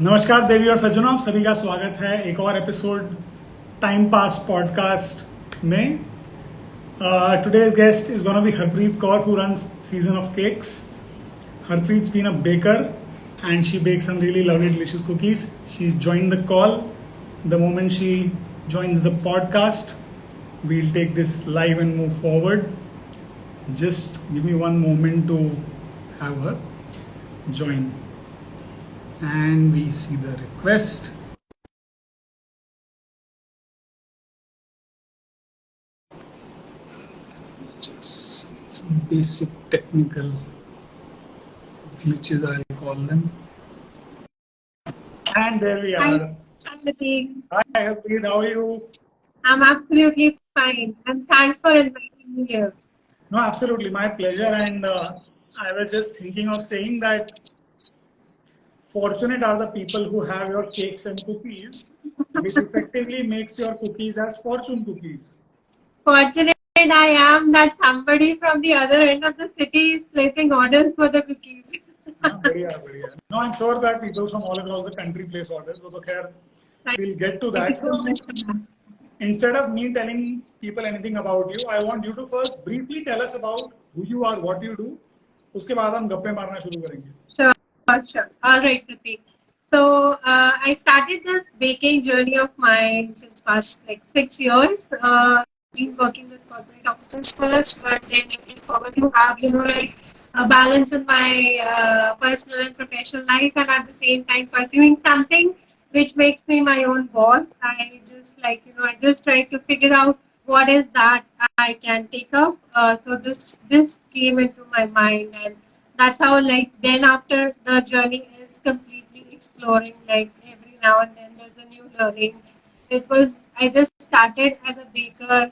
नमस्कार देवी और सज्जनों, आप सभी का स्वागत है एक और एपिसोड टाइम पास पॉडकास्ट में. Today's guest is going to be Harpreet Kaur, who runs Season of Cakes. Harpreet's been a baker and she bakes some really lovely delicious cookies. She's joined the call. The moment she joins the podcast, we'll take this live and move forward. Just give me one moment to have her join. And we see the request. Just some basic technical glitches, I'll call them. And there we are. Hi, Pratik. Hi, Harpreet, how are you? I'm absolutely fine, and thanks for inviting me here. No, absolutely, my pleasure. And I was just thinking of saying that fortunate are the people who have your cakes and cookies, which effectively makes your cookies as fortune cookies. Fortunate I am that somebody from the other end of the city is placing orders for the cookies. बढ़िया बढ़िया. No, I'm sure that people from all across the country place orders. So, khair, we'll get to that. Instead of me telling people anything about you, I want you to first briefly tell us about who you are, what you do. उसके बाद हम गप्पे मारना शुरू करेंगे. Sure. All right, Pratik. So I started this baking journey of mine since past like 6 years. Been working with corporate offices first, but then looking forward to have like a balance in my personal and professional life, and at the same time pursuing something which makes me my own boss. I just try to figure out what is that I can take up. So this came into my mind, and that's how like then after the journey is completely exploring, like every now and then there's a new learning. I just started as a baker,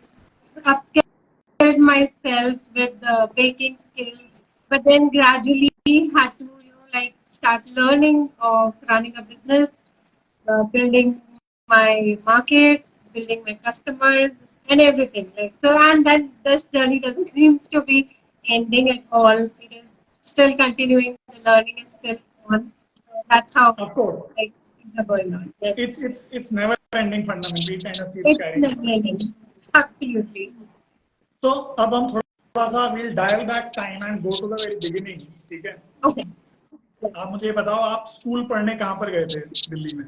upskilled myself with the baking skills, but then gradually had to like start learning of running a business, building my market, building my customers, and everything. Like so, and then this journey doesn't seem to be ending at all. It is still continuing. The learning is still on. So that's how Of course, like things are going on. Yes. it's never ending fundamentally. It kind of keeps It's carrying never on. ending. Absolutely. So अब हम थोड़ा सा we'll dial back time and go to the very beginning. ठीक है? Okay. आप मुझे बताओ, आप स्कूल पढ़ने कहाँ पर गए थे दिल्ली में?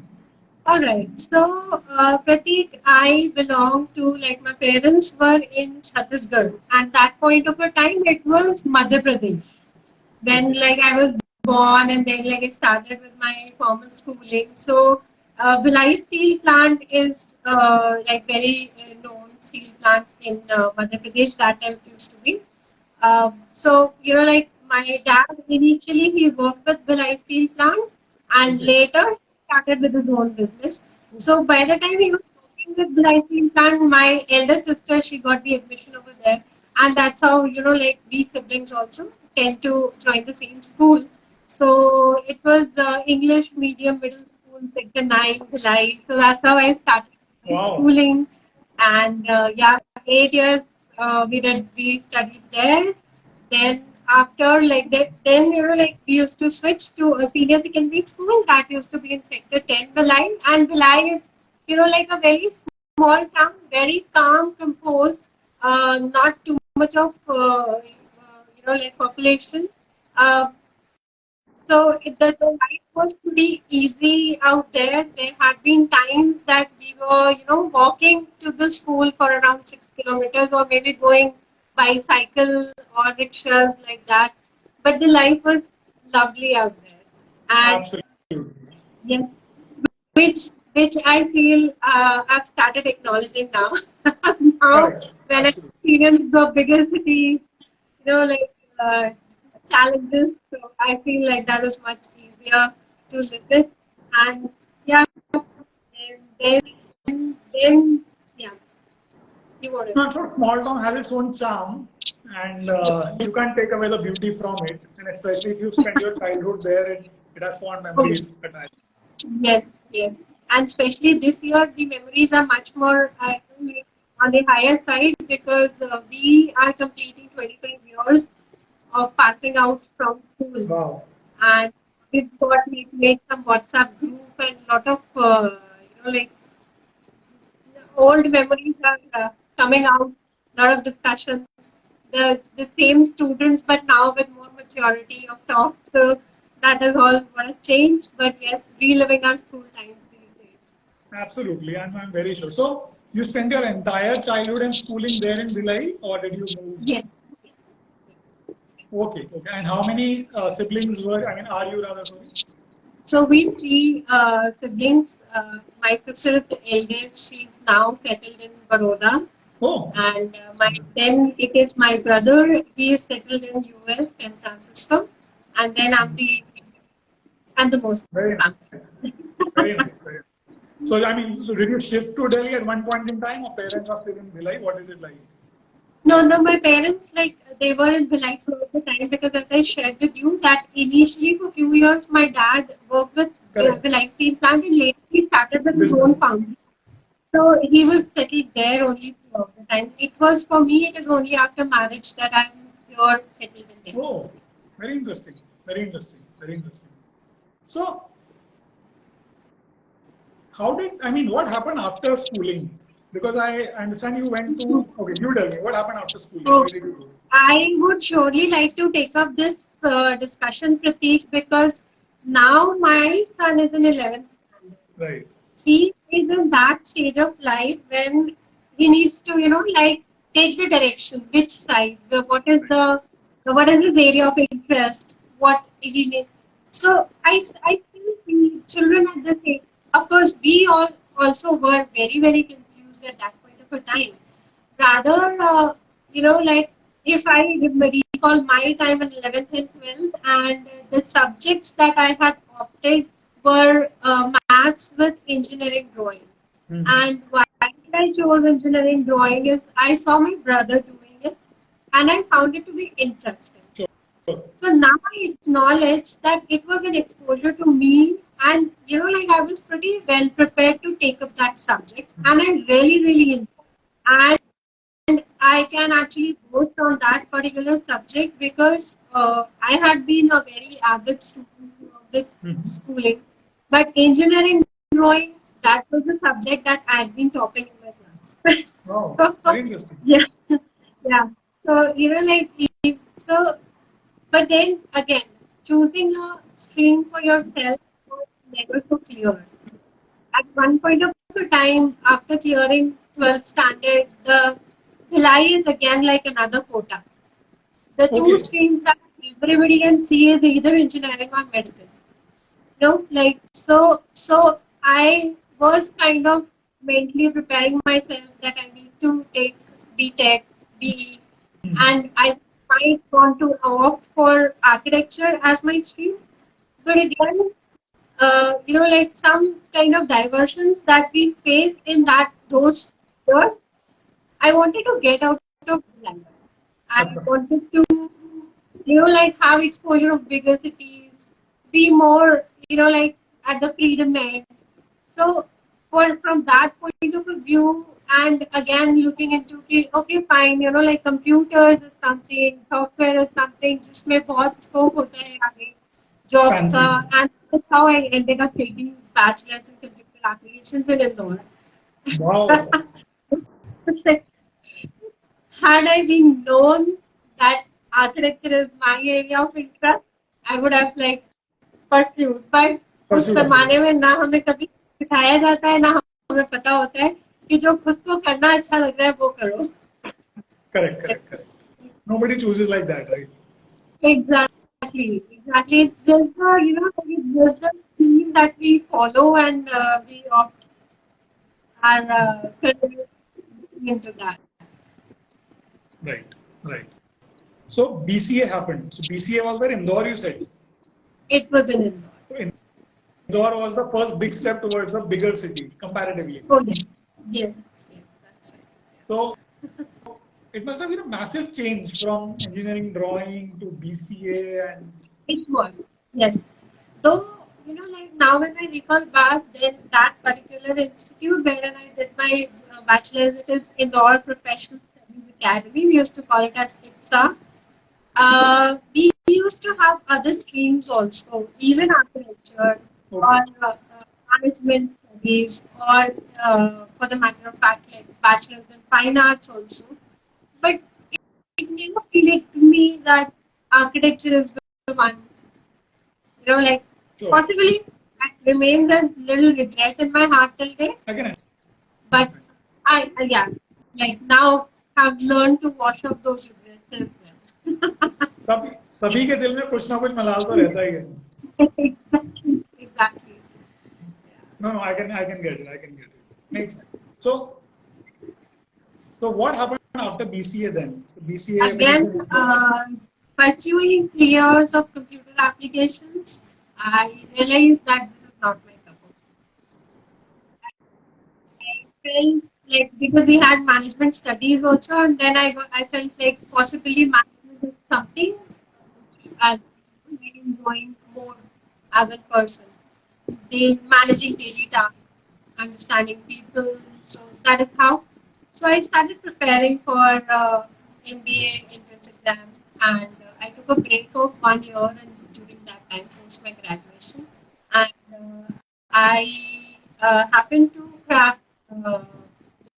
All right. So, Pratik, I belong to like my parents were in Chhattisgarh. At that point of a time, it was Madhya Pradesh. When like I was born, and then like it started with my formal schooling. So, Bhilai steel plant is like very known steel plant in Madhya Pradesh. That time it used to be. So like my dad initially he worked with Bhilai steel plant, and later started with his own business. So by the time he was working with Bhilai steel plant, my elder sister she got the admission over there, and that's how like we siblings also tend to join the same school. So it was English medium middle school, sector 9, Bhilai. So that's how I started Wow. schooling, and 8 years we studied there. Then after like that, then like we used to switch to a senior secondary school that used to be in sector 10, Bhilai, and Bhilai is like a very small town, very calm, composed, not too much of like population. Uh, so the life was pretty easy out there. There had been times that we were, walking to the school for around 6 kilometers, or maybe going by cycle or rickshaws like that. But the life was lovely out there, and Absolutely. yes, which I feel I've started acknowledging now. Now, Correct. when I Absolutely. experience the bigger cities, like challenges, so I feel like that was much easier to live with. And yeah, and then yeah, you want to. No, so small town has its own charm, and you can't take away the beauty from it. And especially if you spend your childhood there, it has fond memories attached. Yes. And especially this year, the memories are much more on the higher side because we are completing 25 years of passing out from school. Wow. And we've got made some WhatsApp group and lot of like old memories are coming out. Lot of discussions. The same students, but now with more maturity of talk. So that is all what has changed. But yes, reliving our school times these days. Absolutely, I'm very sure. So you spent your entire childhood and schooling there in Bhilai, or did you move? Yes. Okay, okay. And how many siblings were? I mean, are you rather? Sorry. So we three siblings. My sister is the eldest. She's now settled in Baroda. Oh, And then it is my brother. He is settled in US, San Francisco. And then I'm the most very nice. family. Very nice. Very nice. So I mean, so did you shift to Delhi at one point in time, or parents are still in Bhilai? What is it like? No, my parents like they were in Bhilai throughout the time because as I shared with you that initially for a few years my dad worked with Correct. Bhilai Steel Plant and later he started with his Business. own foundry. So he was settled there only throughout the time. It was for me. It is only after marriage that I'm here settled in Delhi. Oh, very interesting. Very interesting. Very interesting. So, how did I mean? What happened after schooling? Because I understand you went to. Okay, you tell me what happened after schooling. So Where did you go? I would surely like to take up this discussion, Prateek, because now my son is in 11th standard. Right. He is in that stage of life when he needs to, like take the direction, which side, what is his area of interest, what he needs. So I think the children at the age, of course, we all also were very, very confused at that point of a time. Rather, like if I recall my time in 11th and 12th, and the subjects that I had opted were maths with engineering drawing. Hmm. And why I chose engineering drawing is I saw my brother doing it and I found it to be interesting. Sure. So now I acknowledge that it was an exposure to me and like I was pretty well prepared to take up that subject and I really, really enjoyed it. And I can actually boast on that particular subject because I had been a very average student with schooling. But engineering drawing, that was the subject that I had been topping in my class. Oh, very interesting. Yeah, yeah. So, like, so, but then again, choosing a stream for yourself was never so clear. At one point of time, after clearing 12th standard, the Bhilai is again like another quota. The two Okay. streams that everybody can see is either engineering or medical. Like so I was kind of mentally preparing myself that I need to take BTech, BE, and I might want to opt for architecture as my stream. But again, like some kind of diversions that we face in those years, I wanted to get out of London. I wanted to, like have exposure of bigger cities, be more, like at the freedom end. So, from that point of view, and again looking into okay, fine, like computers is something, software is something, just my बहुत scope होता है आगे jobs Fancy. का, and that's how I ended up taking bachelor's in computer applications in Indore. Wow. Had I been known that architecture is my area of interest, I would have like pursued. But उस Pursued. जमाने में ना हमें कभी सिखाया जाता है ना हमें पता होता है कि जो खुद को करना अच्छा लग रहा है वो करो. Correct. Nobody chooses like that, right? Exactly. It's just it's just the theme that we follow and we opt our career into that. Right. So BCA happened. So BCA was where Indore, you said. It was in Indore. So Indore was the first big step towards a bigger city, comparatively. Oh, yes, that's right. So it must have been a massive change from engineering drawing to BCA and. It was, yes. Though, like now when I recall back, then that particular institute wherein I did my bachelor's, it is Indore Professional Studies Academy. We used to call it as IPSA. We used to have other streams also, even architecture or management studies, or for the matter of fact, like bachelor's in fine arts also. But it never clicked to me that architecture is the one. Like Sure. possibly that remains a little regret in my heart till date. Again, But yeah, like now I've learned to wash off those regrets as well. सभी के दिल में कुछ ना कुछ मलाल तो रहता ही है. Exactly. No, I can get it. I can get it. Makes sense. So what happened after BCA then? So BCA again, pursuing 3 years of computer applications, I realized that this is not my cup of tea. I felt like because we had management studies also, and then I felt like possibly management is something I enjoying more as a person. Managing daily tasks, understanding people. So that is how. So I started preparing for MBA entrance exam, and I took a break of 1 year, and during that time, post my graduation, and I happened to crack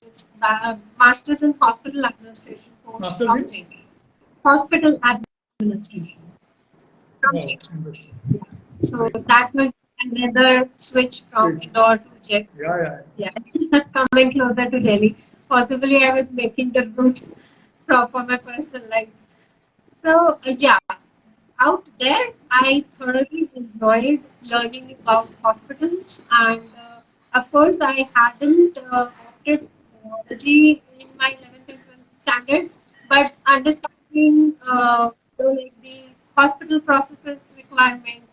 this master's in hospital administration course Masters from in? JP. Hospital administration from Oh, JP. interesting. So that was another switch from Indore to Jaipur. Yeah. Coming closer to Delhi. Possibly I was making the route for my personal life. So yeah, out there I thoroughly enjoyed learning about hospitals, and of course I hadn't opted biology in my 11th and 12th standard, but understanding like the hospital processes requirements,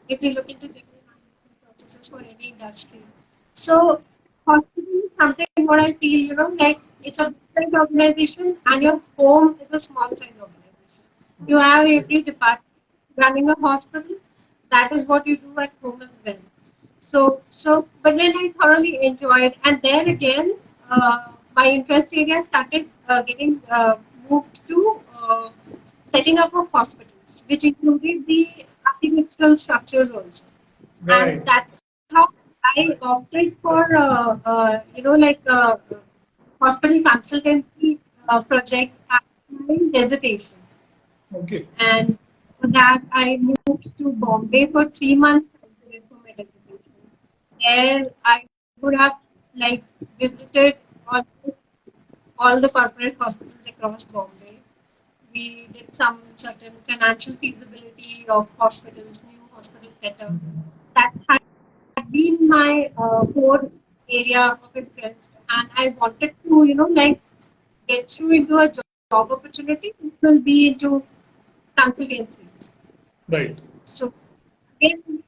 if you look into general management processes for any industry. So hospital is something what I feel, like it's a big organization and your home is a small size organization. You have every department running a hospital. That is what you do at home as well. But then I thoroughly enjoyed, and then again, my interest area started getting moved to setting up of hospitals, which included the architectural structures also. Right. And that's how I opted for, like hospital consultancy project at my dissertation. Okay. And for that, I moved to Bombay for 3 months for my dissertation. There, I would have like visited all the corporate hospitals across Bombay. We did some certain financial feasibility of hospitals, new hospital setup. That had been my core area of interest, and I wanted to, like get through into a job opportunity, which will be into consultancies. Right. So again,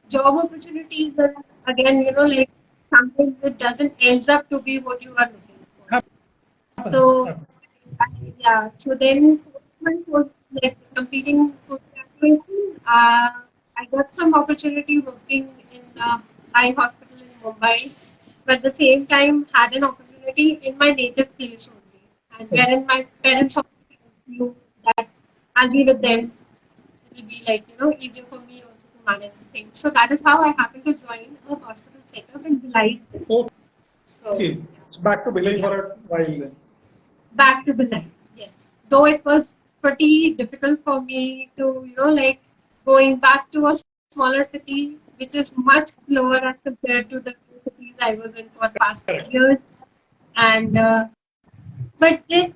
job opportunities are again, like something that doesn't ends up to be what you are looking for. So yeah, so then was like completing post graduation. I got some opportunity working in a high hospital in Mumbai, but at the same time had an opportunity in my native place only, and wherein my parents also knew that I'll be with them. It will be like easier for me also to manage things. So that is how I happened to join a hospital setup in Bhilai. Okay, so back to Bhilai for a while then. Back to Bhilai, yes. Though it was pretty difficult for me to, like going back to a smaller city, which is much slower as compared to the cities I was in for past years. And but then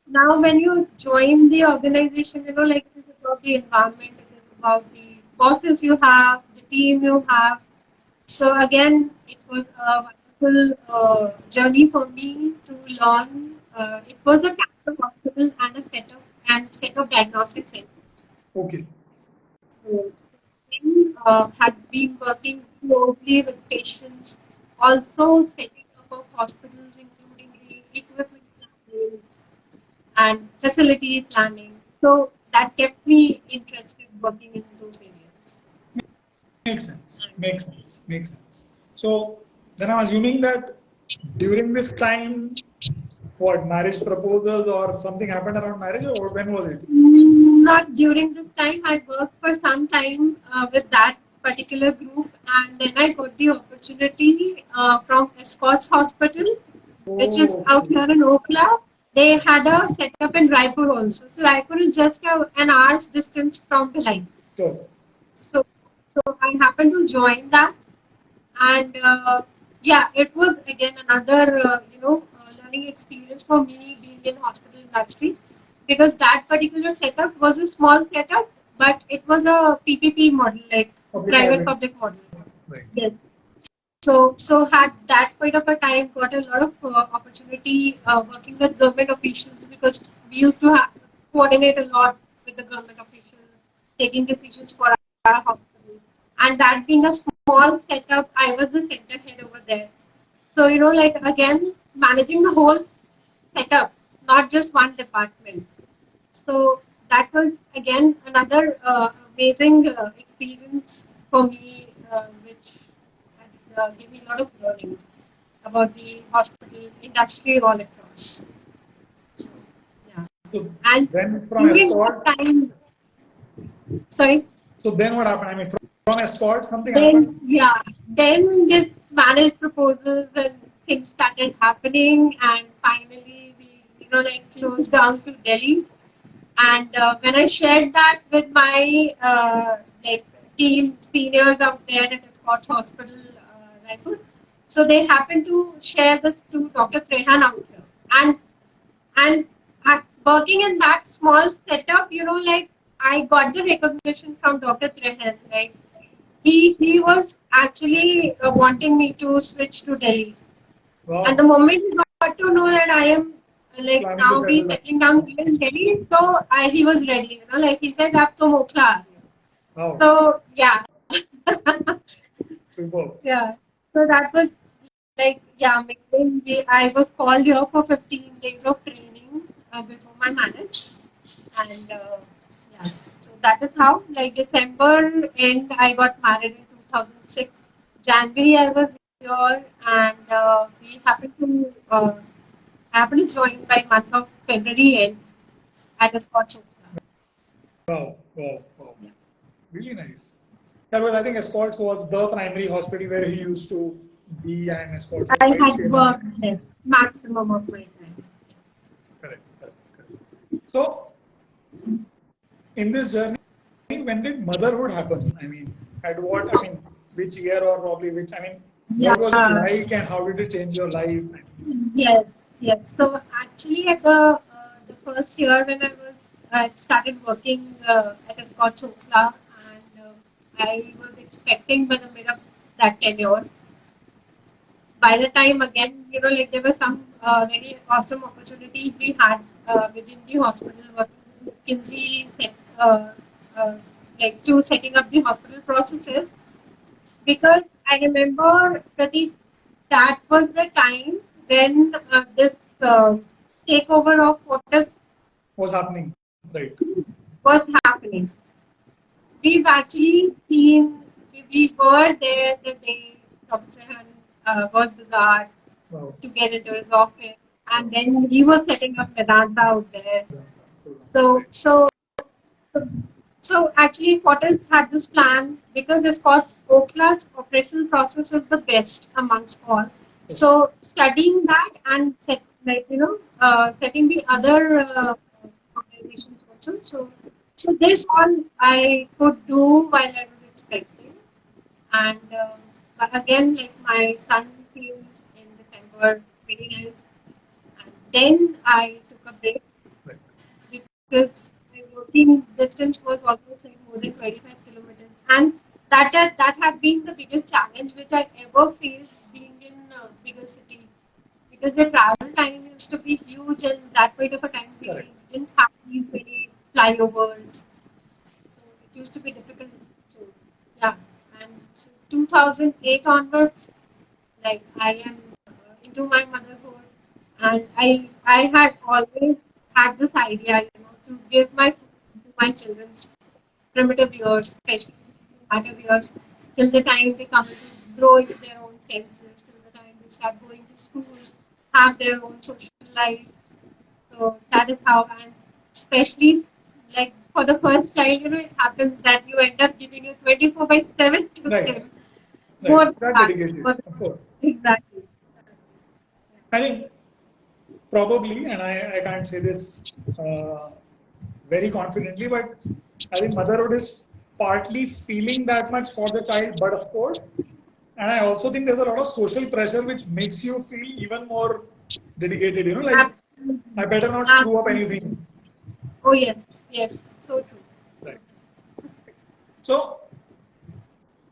now when you join the organization, like it is about the environment, it is about the bosses you have, the team you have. So again, it was a wonderful journey for me to learn. It was a cancer hospital and a set of diagnostic centers. Okay. So, had been working closely with patients, also setting up of hospitals, including the equipment planning and facility planning. So that kept me interested working in those areas. Makes sense. So then I'm assuming that during this time, what, marriage proposals or something happened around marriage, or when was it? Not during this time. I worked for some time with that particular group, and then I got the opportunity from Escorts Hospital, which is Oh, out here in Okla. They had a setup in Raipur also. So Raipur is just an hour's distance from Bhilai. sure. So, so I happened to join that, and yeah, it was again another learning experience for me being in hospital industry, because that particular setup was a small setup, but it was a PPP model, like Okay, private private. public model. Right. Yes. So had that point of a time got a lot of opportunity working with government officials, because we used to coordinate a lot with the government officials, taking decisions for our hospital. And that being a small setup, I was the center head over there. So like again, managing the whole setup, not just one department. So that was again another amazing experience for me, which gave me a lot of learning about the hospital industry all across. So, yeah. So And then from during that escort, time, sorry, so then what happened? I mean, from escort, something happened. then this marriage proposals and things started happening, and finally we, like closed down to Delhi. And when I shared that with my like team seniors out there at Escorts Hospital, Raipur, so they happened to share this to Dr. Trehan out here, and working in that small setup, like I got the recognition from Dr. Trehan, like he was actually wanting me to switch to Delhi, and the Wow. moment he got to know that I am like Planning to now be settle down. settling down here in Delhi, so he was ready. Like he said, "Ab to Okla aa rahe ho." Wow. So yeah, Superb. yeah. So that was like yeah, amazing. I was called here for 15 days of training before my marriage, and yeah. So that is how like December end I got married in 2006. January I was here, and we happened to join by month of February end at a Scotch Opera. Wow. Wow. Wow. Yeah. Really nice. Yeah, well, I think Escorts was the primary hospital where he used to be, and Escorts was I quite had famous. worked there maximum of my time. Correct, correct, correct. So, in this journey, when did motherhood happen? I mean, at what, I mean, which year or probably which, I mean, Yeah. what was it like and how did it change your life? Yes, yes. So actually, at the first year when I started working at a Scotch Okla, and I was expecting by the mid of that tenure. By the time again, like there were some very awesome opportunities we had within the hospital, working with Kinsey, uh, like to setting up the hospital processes, because I remember Pradeep, that was the time when this takeover of Fortis Was happening? Right. was happening. We've actually seen, we were there the day Dr. Han was bizarre Wow. to get into his office, and then he was setting up Vedanta out there. So, so So actually, Fortis had this plan because Escorts Okla's operational process is the best amongst all. So studying that and setting the other organizations also. So this all I could do while I was expecting, and but again, like my son came in December 29th, and then I took a break Right. because my working distance was almost like more than 25 kilometers, and that had been the biggest challenge which I ever faced being in a bigger city, because the travel time used to be huge, and that point of a time we Correct. didn't have these many flyovers, so it used to be difficult. So yeah, and so 2008 onwards, like I am into my motherhood, and I had always had this idea, to give my children's primitive years, especially formative years, till the time they come to grow into their own senses, till the time they start going to school, have their own social life. So that is how, and especially like for the first child, it happens that you end up giving your 24/7 to Right. them. Right. More That time dedicated, for of course. exactly. I think probably, and I can't say this uh, very confidently, but I think motherhood is partly feeling that much for the child, but of course, and I also think there's a lot of social pressure which makes you feel even more dedicated, like I Absolutely. better not screw up Absolutely. anything. Oh yes, yes, so true. So Right. So,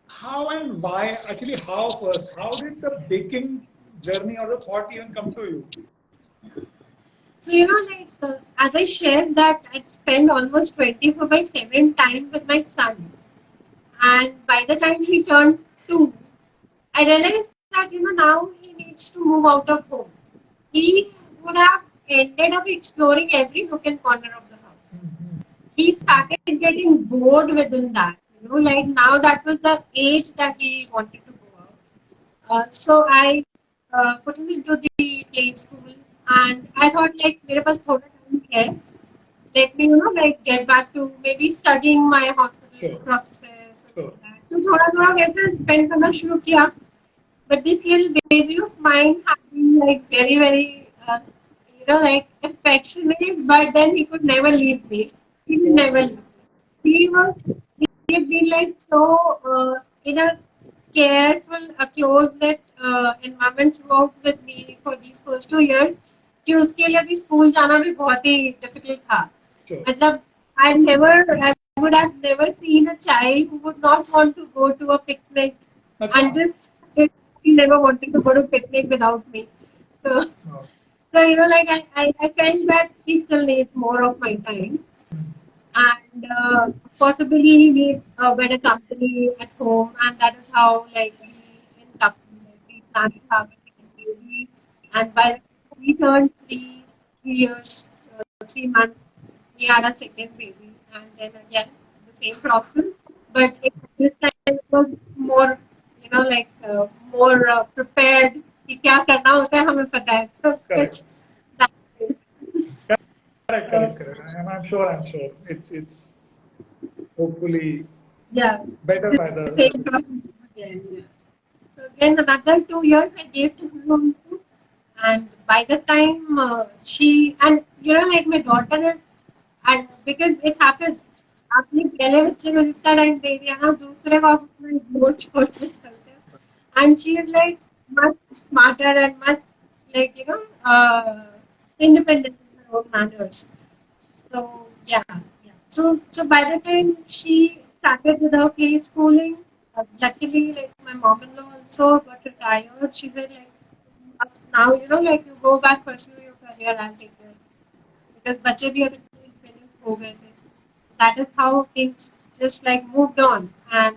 how and why, actually, how first, how did the baking journey or the thought even come to you? So, as I shared that I'd spend almost 24/7 time with my son. And by the time he turned 2, I realized that, now he needs to move out of home. He would have ended up exploring every nook and corner of the house. He started getting bored within that. Like now that was the age that he wanted to go out. So I put him into the play school, and I thought like मेरे पास थोड़ा time है. Let me like get back to maybe studying my hospital Sure. process. Sure. तो थोड़ा थोड़ा कैसे spend करना शुरू किया. But this little baby of mine had been like very very like affectionate, but then he could never leave me. He would never leave. He was he had been like so in a careful, a close-knit environment throughout with me for these first 2 years कि उसके लिए भी school जाना भी बहुत ही difficult था. Sure. मतलब I would have never seen a child who would not want to go to a picnic, That's and this kid, he never wanted to go to picnic without me. So, wow. so like I felt that he still needs more of my time, and possibly he needs a better company at home, and that is how like we plan to have a second baby, and by the time we turned 3 years, 3 months, we had a second baby, and then again the same process, but this time it was more, more prepared. कि क्या करना होता है हमें पता है तो Correct. कुछ that Correct, correct, correct. And I'm sure. It's hopefully yeah, better the by the same process again. Yeah. So again, another 2 years I gave to her also, and by the time she and like my daughter is, and because it happens, आपने पहले बच्चे को जितना time दे दिया ना दूसरे को आप उतना इग्नोर छोड़ते चलते हो, and she is like much smarter and much like independent in her own manners. So yeah. So by the time she started with her play schooling, luckily like my mom-in-law also got retired. She said like now like you go back pursue your career, I'll take care because बच्चे भी अभी independent हो गए थे. That is how things just like moved on, and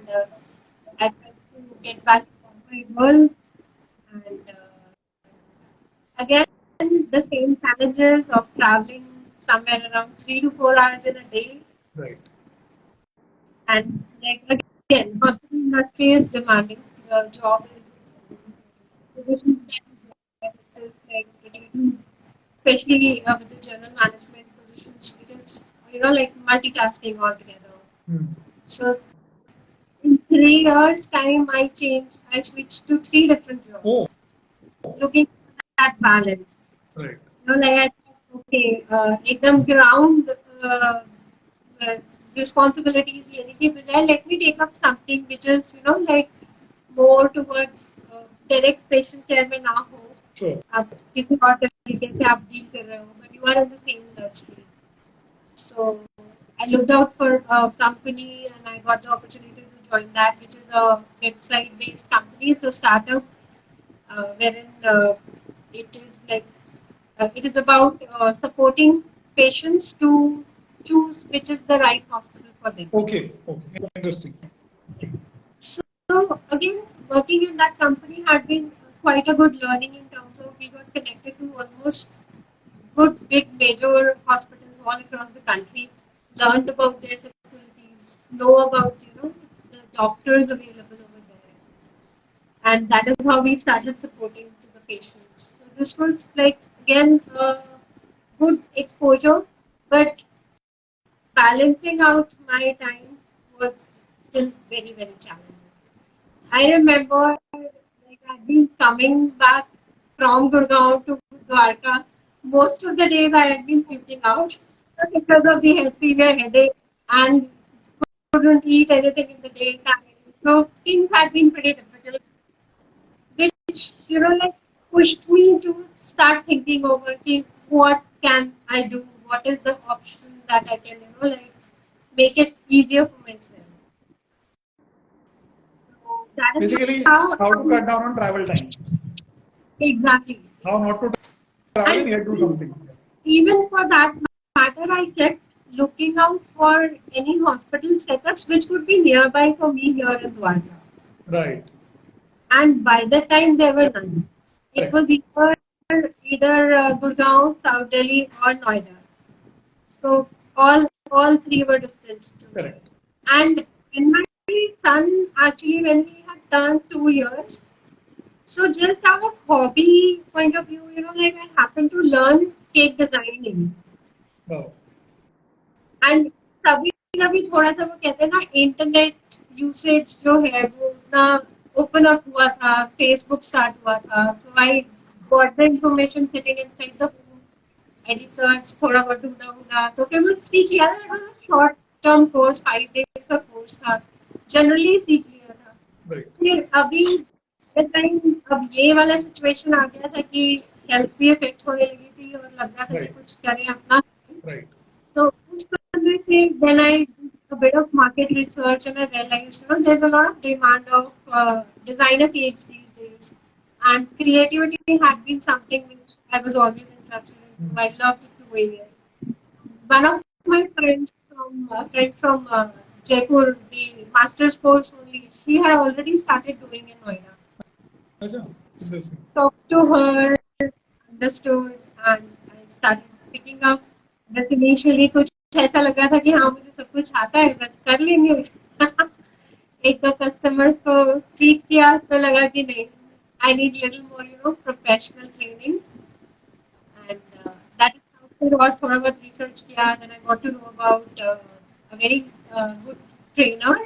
I tried to get back to corporate world, and again the same challenges of traveling somewhere around 3 to 4 hours in a day. right. And like again, hospital industry is demanding. The job is like pretty, especially with the general management positions, it is like multitasking altogether. So in 3 years time, I changed. I switched to three different Oh, jobs, looking for that balance. right. Like I thought, okay, एकदम ground uh, responsibilities लेने के बजाय let me take up something which is like more towards direct patient care में ना हो. Sure. आप किसी और तरीके से आप deal कर रहे हो, but you are in the same industry. So I looked out for a company and I got the opportunity to join that, which is a website-based company. It's a startup wherein it is like it is about supporting patients to choose which is the right hospital for them. Okay. Interesting. So again, working in that company had been quite a good learning in terms of we got connected to almost good big major hospitals all across the country, learned about their facilities, know about the doctors available over there, and that is how we started supporting to the patients. So this was like again good exposure, but balancing out my time was still very, very challenging. I remember like I've been coming back from Gurgaon to Dwarka. Most of the days I had been puking out because of the severe headache and couldn't eat anything in the daytime. So things had been pretty difficult, which like pushed me to start thinking over what can I do? What is the option that I can like make it easier for myself. So that is Basically, how how to cut down on travel time, exactly. how not to travel And and yet do something. even for that matter, I kept looking out for any hospital setups which would be nearby for me here in Dwarka. Right. And by that time, there were none. It Correct. was either Gurgaon, South Delhi, or Noida. So all three were distant to me. Correct. And when my son actually, when he had turned 2 years, so just out of hobby point of view, like I happened to learn cake designing. Wow. And कभी कभी थोड़ा सा वो कहते हैं ना internet usage जो है वो ना ओपन अप हुआ था फेसबुक स्टार्ट हुआ था so I got the information sitting inside the home I research थोड़ा बहुत ढूंढा ढूंढा तो फिर मैं सीख लिया था शॉर्ट टर्म कोर्स 5 days का कोर्स था जनरली सीख लिया था Right. फिर अभी टाइम अब ये वाला सिचुएशन आ गया था कि हेल्थ भी इफेक्ट होने लगी थी और लग रहा था कि Right. कुछ करें अपना Right. so then I did a bit of market research and I realized, there's a lot of demand of designer cakes these days. And creativity had been something which I was always interested in. I loved doing it. One of my friend from Jaipur, the master's course only, she had already started doing in Noida. Acha. Interesting. Talked to her, understood, and I started picking up. बस initially कुछ ऐसा लगा था कि हाँ मुझे सब कुछ आता है बस कर लेंगे एक दो कस्टमर्स को ट्रीट किया तो लगा कि नहीं I need little more professional training and that is how फिर और थोड़ा बहुत रिसर्च किया then I got to know about a very good trainer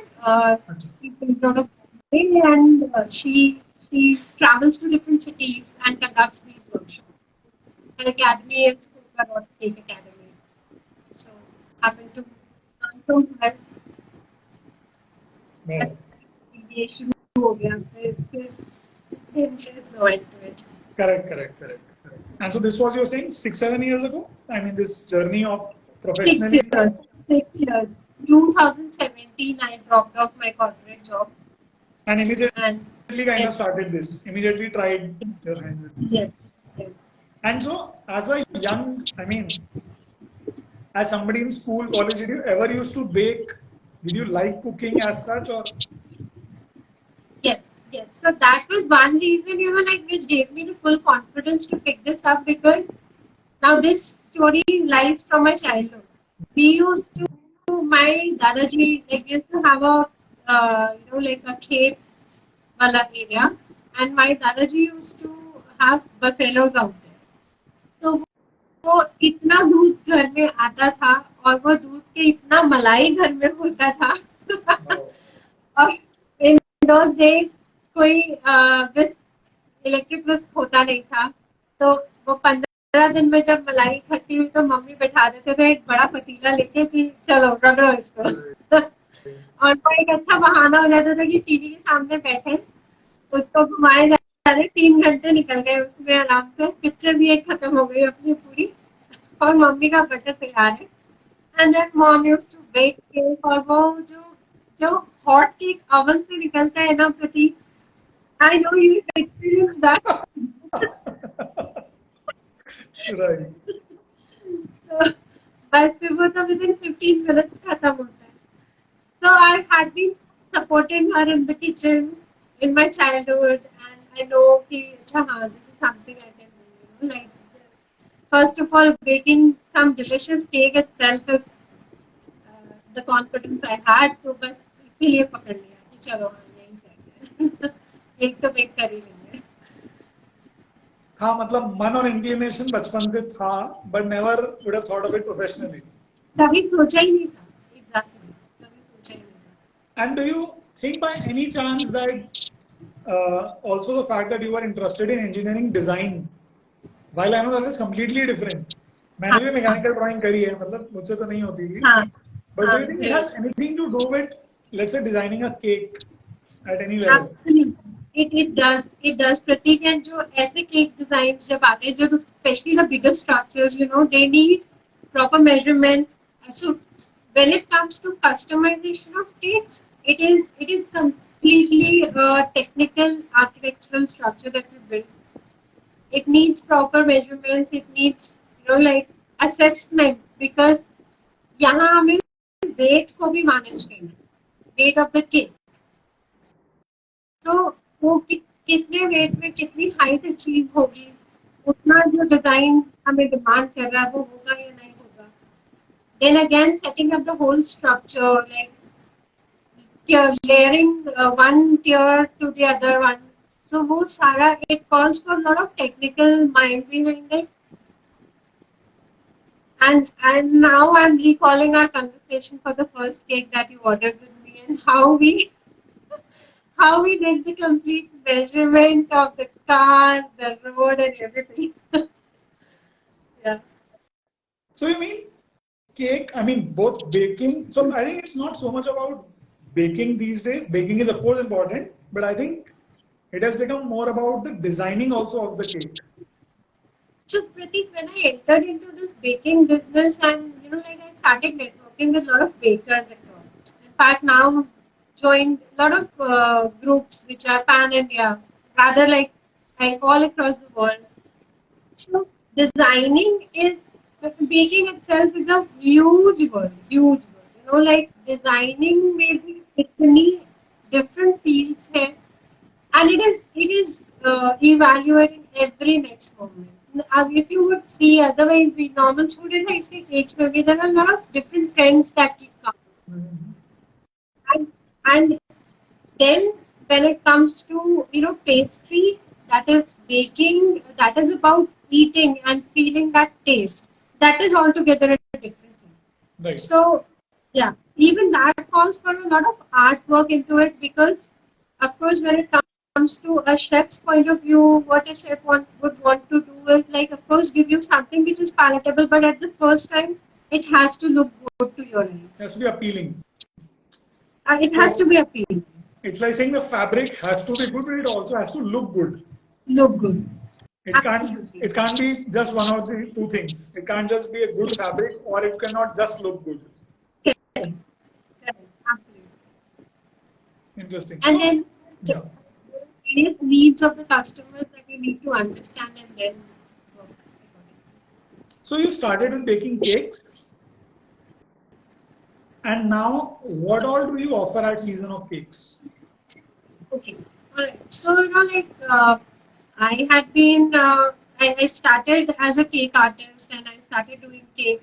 and she travels to different cities and conducts these workshops. An academy is called Cake Academy. So happened to learn from her. Wow. ये शुरू हो गया फिर there is no end to it. Correct. Correct. Correct. Correct. And so this was you're saying 6-7 years ago. I mean this journey of 6 professionally. years. 6 years. 2017, I dropped off my corporate job And immediately and kind of started this. Immediately tried your hand with this. yes, yes. And so, as a young, I mean, as somebody in school, college, did you ever used to bake? Did you like cooking as such, or? Yes, yes. So that was one reason, like which gave me the full confidence to pick this up because now this story lies from my childhood. We used to, my Dadaji, like we used to have a, like a cave wala area, and my Dadaji used to have buffaloes out there. तो वो इतना दूध घर में आता था और वो दूध के इतना मलाई घर में होता था और इन those days कोई बस इलेक्ट्रिक बस होता नहीं था तो वो 15 दिन में जब मलाई इकट्ठी हुई तो मम्मी बैठा देते थे एक बड़ा पतीला लेके कि चलो रगड़ो इसको और वो एक अच्छा बहाना हो जाता था कि टीवी के सामने बैठे उसको घुमाए जा रहे 3 घंटे निकल गए उसमें आराम से पिक्चर भी एक खत्म हो गई अपनी पूरी और मम्मी का बटर तैयार है and then mom used to bake cake और वो जो हॉट केक ओवन से निकलता है ना Prateek I know you experience that Right. बस फिर वो तो विद इन 15 मिनट्स खत्म होता है so I had been supporting her in the kitchen in my childhood and I know कि अच्छा हाँ this is something I can do like first of all baking some delicious cake itself is the confidence I had तो बस इसीलिए पकड़ लिया कि चलो हाँ यही करते हैं एक तो बेक कर ही लेंगे हाँ मतलब मन और इंक्लिनेशन बचपन से था but never would have thought of it professionally. कभी सोचा ही नहीं था. Exactly. कभी सोचा ही नहीं था. And do you think by any chance that also the fact that you were interested in engineering design, while I know that is completely different. मैंने हाँ भी मैकेनिकल ड्राइंग करी है, मतलब मुझसे तो नहीं होती थी. हाँ But do हाँ. you think it has Right. anything to do with, let's say, designing a cake at any level? Absolutely. It does. It does. Pratik, and जो ऐसे cake designs जब आते हैं, जो especially the bigger structures, they need proper measurements. So when it comes to customization of cakes, it is completely a technical architectural structure that we build. It needs proper measurements. It needs like assessment, because यहाँ हमें weight को भी manage करना है. Weight of the cake. तो वो कितने wait में कितनी हाइट अचीव होगी, उतना जो डिजाइन हमें डिमांड कर रहा है वो होगा या नहीं होगा. Then again setting up the whole structure, like layering one tier to the other one. So वो सारा, it calls for a lot of technical mind behind it. And now I'm recalling our conversation for the first cake that you ordered with me, and how we did the complete measurement of the car, the road, and everything. Yeah. So you mean cake? I mean both baking. So I think it's not so much about baking these days. Baking is of course important, but I think it has become more about the designing also of the cake. So Pratik, when I entered into this baking business, and like I started networking with a lot of bakers across. In fact, now joined a lot of groups which are pan India, rather like all across the world. So designing is baking itself is a huge word, huge word. Like designing maybe many different fields here, and it is evaluating every next moment. If you would see, otherwise we normal students like say age maybe there are a lot of different trends that keep coming, and then when it comes to pastry, that is baking, that is about eating and feeling that taste. That is altogether a different thing. Right. So yeah, even that calls for a lot of artwork into it, because of course when it comes to a chef's point of view, what a chef would want to do is like of course give you something which is palatable, but at the first time it has to look good to your It eyes. has to be appealing. It has to be appealing. It's like saying the fabric has to be good, but it also has to look good. Look good. It can't be just one or two things. It can't just be a good fabric, or it cannot just look good. Correct. Absolutely. Interesting. And then yeah. various needs of the customers that you need to understand and then work accordingly. So you started with baking cakes, and now what all do you offer at Season of Cakes? Okay. Alright. So I had been I started as a cake artist, and I started doing cake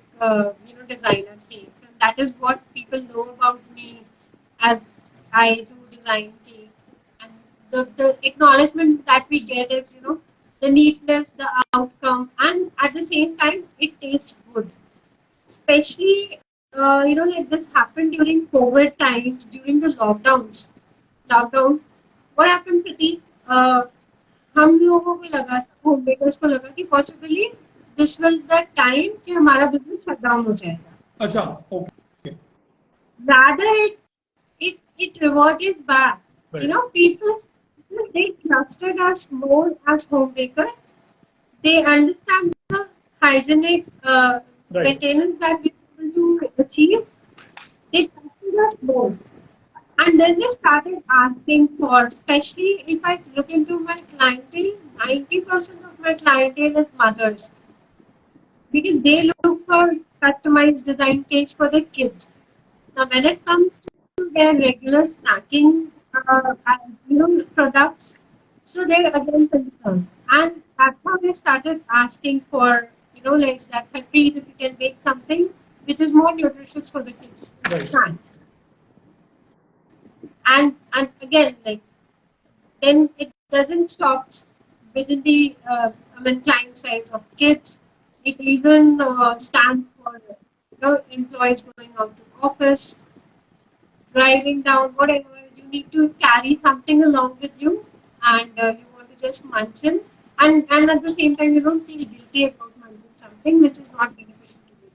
designer cakes, and that is what people know about me, as I do design cakes. And the acknowledgement that we get is the neatness, the outcome, and at the same time it tastes good. Especially like this happened during COVID times, during the lockdown. What happened, Priti? हम लोगों को लगा, home makers को लगा कि possibly this will the time कि हमारा business shut down हो जाएगा. अच्छा, okay. Rather it reverted back. Right. People they trusted us more as homemakers. They understand the hygienic Right. maintenance that we are able to achieve. They trusted us more. And then they started asking for, especially if I look into my clientele, 90% of my clientele is mothers, because they look for customized design cakes for their kids. Now, when it comes to their regular snacking, products, so they're again concerned, and that's how they started asking for, like that Harpreet, if you can make something which is more nutritious for the kids. Right. And again, like then it doesn't stop within the client size of kids. It even stands for employees going out to office, driving down, whatever, you need to carry something along with you, and you want to just munch in, and at the same time, you don't feel guilty about munching something which is not beneficial to you.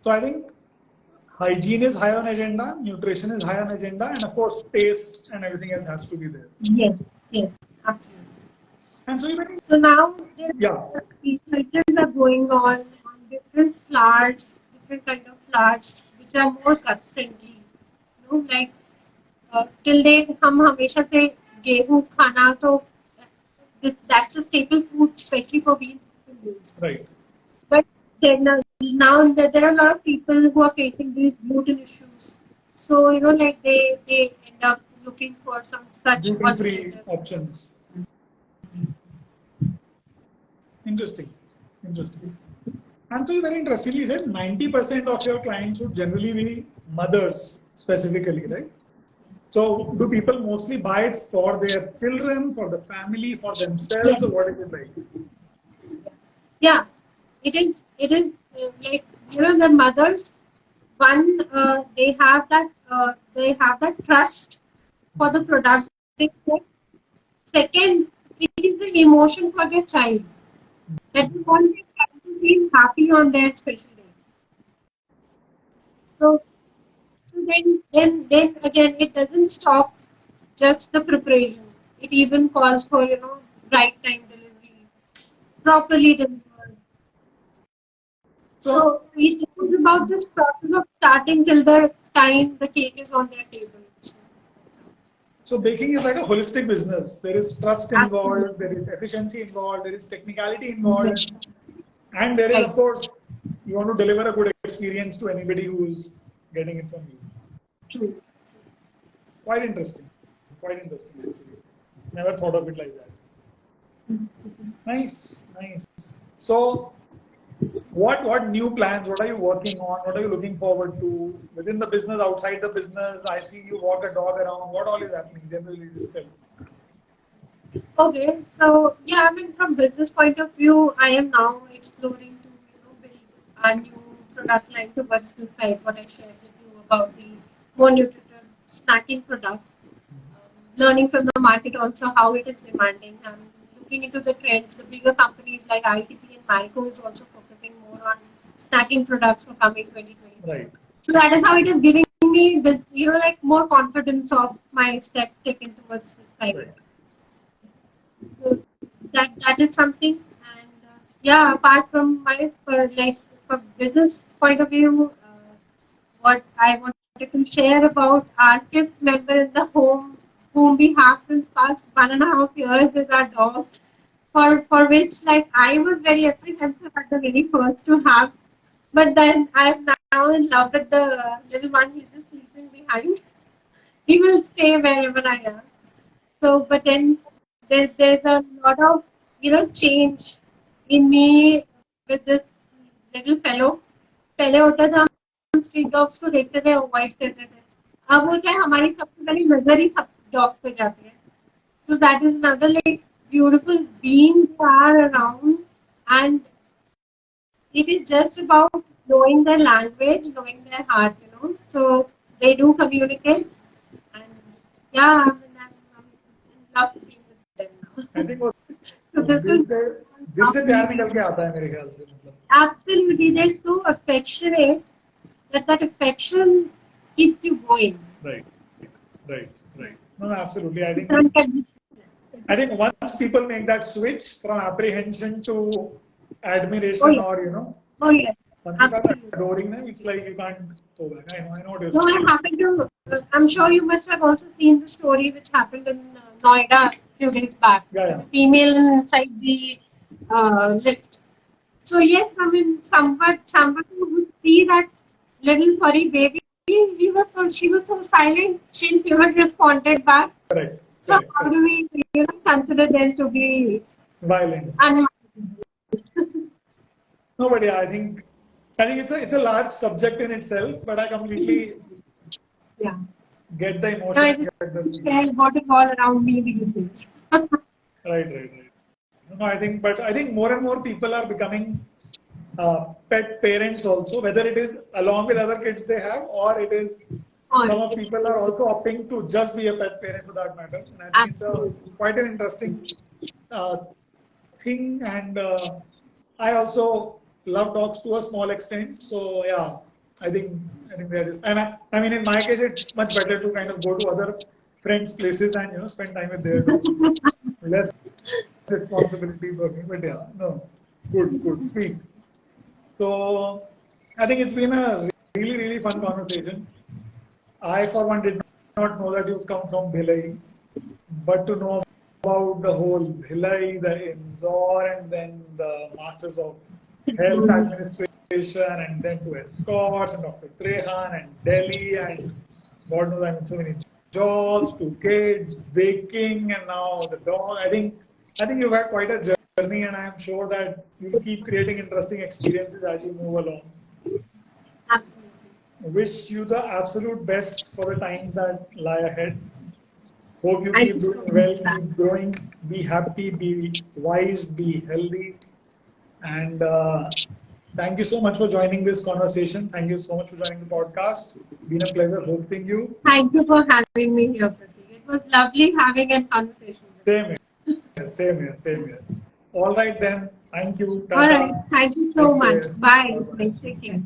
So I think hygiene is high on agenda, nutrition is high on agenda, and of course, taste and everything else has to be there. Yes, yes, absolutely. And so you think, So now there yeah, researches are going on different flours, different kind of flours which are more gut friendly. Like till date हम हमेशा से गेहूं खाना तो that's a staple food, especially for we Indians. right. But now there are a lot of people who are facing these gluten issues. So like they end up looking for some such Gluten-free alternative. options. Interesting. And so you very interestingly said 90% of your clients would generally be mothers specifically, right? So do people mostly buy it for their children, for the family, for themselves, or what is it like? Yeah, it is. Like the mothers. One, they have that trust for the product. Second, it is the emotion for their child. That they want their child to feel happy on their special day. So then again, it doesn't stop just the preparation. It even calls for right time delivery, properly delivered. So it is about this process of starting till the time the cake is on their table. So baking is like a holistic business. There is trust involved, there is efficiency involved, there is technicality involved, and there is, of course, you want to deliver a good experience to anybody who is getting it from you. True. Quite interesting. Actually. Never thought of it like that. Nice. So, what new plans? What are you working on? What are you looking forward to within the business, outside the business? I see you walk a dog around. What all is happening? Generally, just tell me. Okay, so yeah, I mean, from business point of view, I am now exploring to build a new product line towards the side. What I shared with you about the more nutritive snacking products. Learning from the market also how it is demanding. I'm looking into the trends. The bigger companies like ITC and Malco is also focusing more on snacking products for coming 2020. Right. So that is how it is giving me with like more confidence of my step taken towards this side. Right. So that is something. And yeah, apart from my from business point of view, what I wanted to share about our fifth member in the home, whom we have since past 1.5 years, is our dog. For which like I was very apprehensive at the very first to have, but then I'm now in love with the little one. He's just sleeping behind. He will stay wherever I am. So, but then there's a lot of change in me with this little fellow. पहले होता था हम street dogs को देखते थे avoid करते थे. अब होता है हमारी सबसे पहली नजर ही सब डॉग्स पे जाती है. So that is another like beautiful beings are around, and it is just about knowing their language, knowing their heart. So they do communicate, and yeah, I'm in love being with them now. I think वो So this is दिल से प्यार निकल के आता है मेरे ख्याल से मतलब. absolutely, they're so affectionate that affection keeps you going. Right. No, absolutely. I think once people make that switch from apprehension to admiration, or Oh yes, once you start absolutely. adoring them, it's like you can't go back. I know what you're No, saying. I happen to. I'm sure you must have also seen the story which happened in Noida a few days back. Yeah. The female inside the lift. So yes, I mean, somebody would see that little furry baby. She was so silent. She never responded back. Correct. So how do we consider them to be violent? No, but yeah, I think it's a large subject in itself, but I completely get the emotion. I just share what is all around me these days. Right. No, I think more and more people are becoming pet parents also, whether it is along with other kids they have, or it is Or some of people are also opting to just be a pet parent for that matter. And I think it's absolutely. quite an interesting uh, thing. And I also love dogs to a small extent. So yeah, I think they're just. And I mean, in my case, it's much better to kind of go to other friends' places and spend time with their dogs. Less responsibility for me, but yeah, no, good, sweet. So I think it's been a really fun conversation. I, for one, did not know that you come from Bhilai, but to know about the whole Bhilai, the Indore, and then the Masters of Health Administration, and then to Escorts, and Dr. Trehan, and Delhi, and God knows, I mean, so many jobs, to kids, baking, and now the dog. I think you've had quite a journey, and I'm sure that you'll keep creating interesting experiences as you move along. Absolutely. Wish you the absolute best for the times that lie ahead. Hope you Thank you keep so doing much well, for that. keep growing, be happy, be wise, be healthy. And thank you so much for joining this conversation. Thank you so much for joining the podcast. Been a pleasure hosting you. Thank you for having me here, Pratik. It was lovely having a conversation with Same here, same here, same here. All right then. Thank you. you. All right. Tata. Thank you so Take much. care. Bye. Bye bye. Bye. Take care.